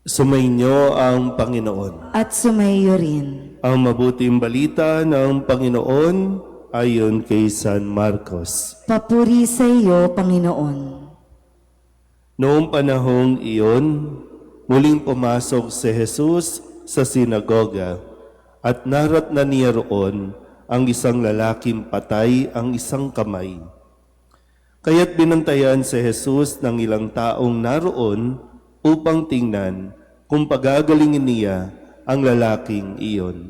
Sumainyo ang Panginoon. At sumaiyo rin. Ang mabuting balita ng Panginoon ayon kay San Marcos. Papuri sa iyo, Panginoon. Noong panahong iyon, muling pumasok si Jesus sa sinagoga at naratna niya roon ang isang lalaking patay ang isang kamay. Kaya't binantayan si Jesus ng ilang taong naroon upang tingnan kung pagagalingin niya ang lalaking iyon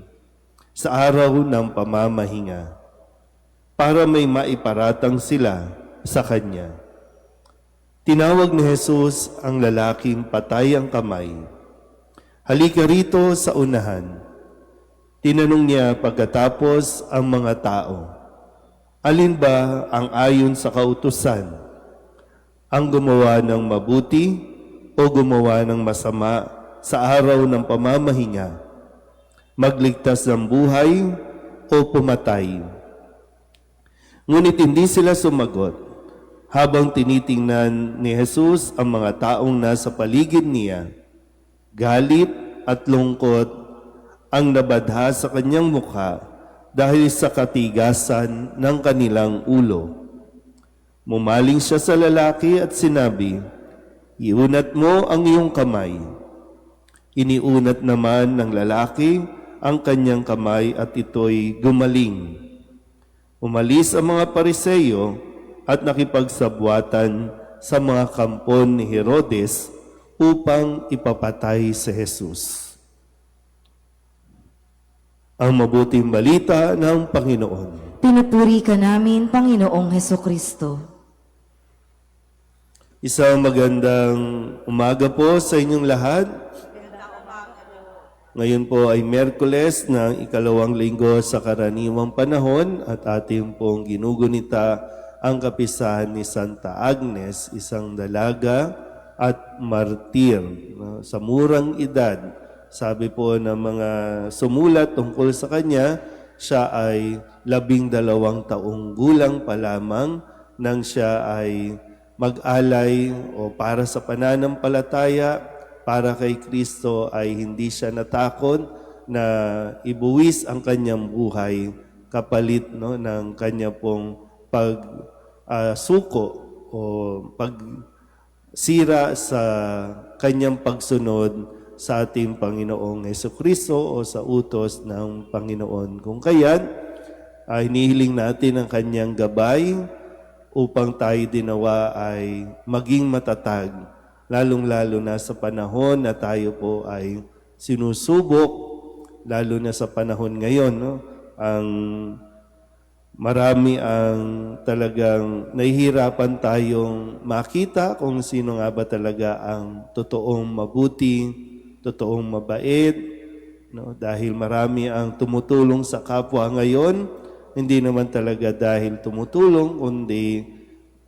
sa araw ng pamamahinga para may maiparatang sila sa kanya. Tinawag ni Jesus ang lalaking patay ang kamay. Halika rito sa unahan. Tinanong niya pagkatapos ang mga tao, alin ba ang ayon sa kautusan? Ang gumawa ng mabuti o gumawa ng masama sa araw ng pamamahinga? Magligtas ng buhay o pumatay? Ngunit hindi sila sumagot. Habang tinitingnan ni Jesus ang mga taong nasa paligid niya, galit at lungkot ang nabadha sa kanyang mukha dahil sa katigasan ng kanilang ulo. Mumaling siya sa lalaki at sinabi, "Iunat mo ang iyong kamay." Iniunat naman ng lalaki ang kanyang kamay at ito'y gumaling. Umalis ang mga Pariseyo at nakipagsabwatan sa mga kampon ni Herodes upang ipapatay si Jesus. Ang mabuting balita ng Panginoon. Pinupuri ka namin, Panginoong Hesukristo. Isang magandang umaga po sa inyong lahat. Ngayon po ay Miyerkules ng ikalawang linggo sa karaniwang panahon at ating pong ginugunita ang kapisahan ni Santa Agnes, isang dalaga at martir. Sa murang edad, sabi po ng mga sumulat tungkol sa kanya, siya ay 12 taong gulang pa lamang nang siya ay mag-alay o para sa pananampalataya, para kay Kristo ay hindi siya natakot na ibuwis ang kanyang buhay kapalit ng kanya pong suko o pagsira sa kanyang pagsunod sa ating Panginoong Hesukristo o sa utos ng Panginoon. Kung kaya't hinihiling natin ang kanyang gabay upang tayo dinawa ay maging matatag, lalong-lalo na sa panahon na tayo po ay sinusubok, lalo na sa panahon ngayon, ang marami ang talagang nahihirapan tayong makita kung sino nga ba talaga ang totoong mabuti, totoong mabait, dahil marami ang tumutulong sa kapwa ngayon, hindi naman talaga dahil tumutulong, kundi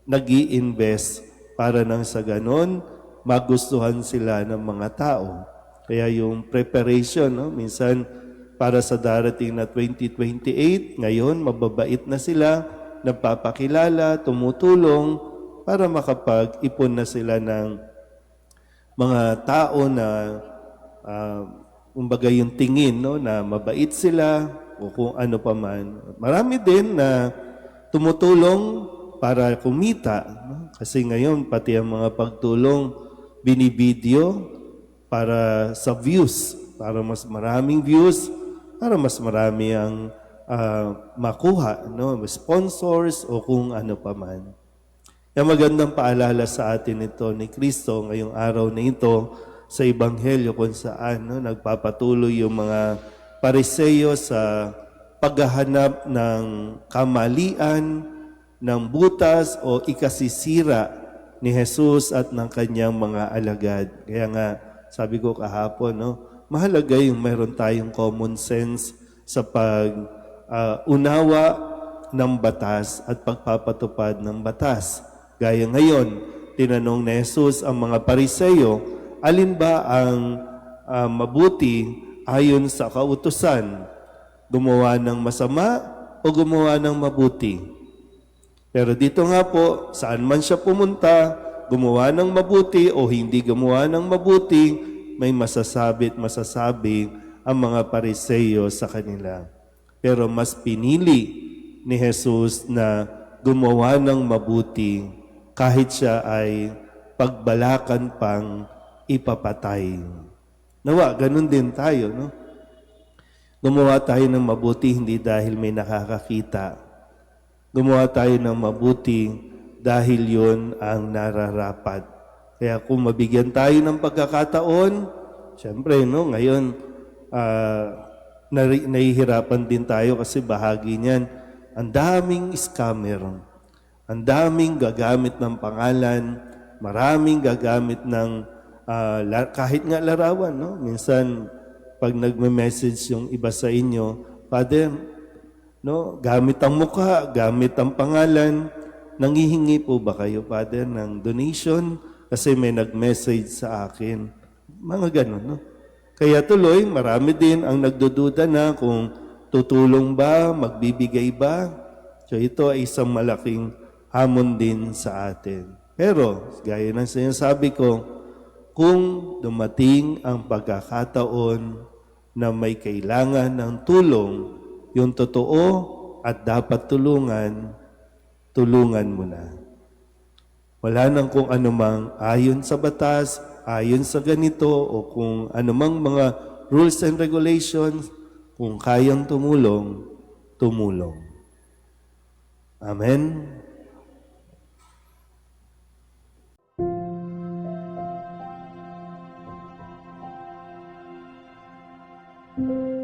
nag-i-invest para nang sa ganon, magustuhan sila ng mga tao. Kaya yung preparation, minsan para sa darating na 2028, ngayon mababait na sila, nagpapakilala, tumutulong para makapag-ipon na sila ng mga tao na kumbaga yung tingin na mabait sila o kung ano pa man. Marami din na tumutulong para kumita. Kasi ngayon pati ang mga pagtulong binibideo para sa views, para mas maraming views, para mas marami ang makuha, sponsors o kung ano pa man. Yung magandang paalala sa atin ito ni Kristo ngayong araw na ito sa Ebanghelyo kung saan nagpapatuloy yung mga Pariseyo sa paghahanap ng kamalian, ng butas o ikasisira ni Jesus at ng kanyang mga alagad. Kaya nga, sabi ko kahapon, mahalaga yung meron tayong common sense sa pag-unawa ng batas at pagpapatupad ng batas. Gaya ngayon, tinanong ni Jesus ang mga Pariseyo, alin ba ang mabuti ayon sa kautusan? Gumawa ng masama o gumawa ng mabuti? Pero dito nga po, saan man siya pumunta, gumawa ng mabuti o hindi gumawa ng mabuti, may masasabi at masasabi ang mga Pariseo sa kanila. Pero mas pinili ni Jesus na gumawa ng mabuti kahit siya ay pagbalakan pang ipapatay. Nawa, ganun din tayo, no? Gumawa tayo ng mabuti hindi dahil may nakakakita. Gumawa tayo ng mabuti dahil yon ang nararapat. Kaya kung mabigyan tayo ng pagkakataon, siyempre, no, ngayon, nahihirapan din tayo kasi bahagi niyan. Ang daming scammer, ang daming gagamit ng pangalan, maraming gagamit ng kahit nga larawan, no? Minsan, pag nagme-message yung iba sa inyo, Father, no, gamit ang mukha, gamit ang pangalan, nanghihingi po ba kayo, Father, ng donation? Kasi may nag-message sa akin. Mga ganun, no? Kaya tuloy, marami din ang nagdududa na kung tutulong ba, magbibigay ba. So ito ay isang malaking hamon din sa atin. Pero, gaya ng sinasabi ko, kung dumating ang pagkakataon na may kailangan ng tulong, yung totoo at dapat tulungan, tulungan mo na. Wala nang kung anumang ayon sa batas, ayon sa ganito, o kung anumang mga rules and regulations, kung kayang tumulong, tumulong. Amen? Thank you.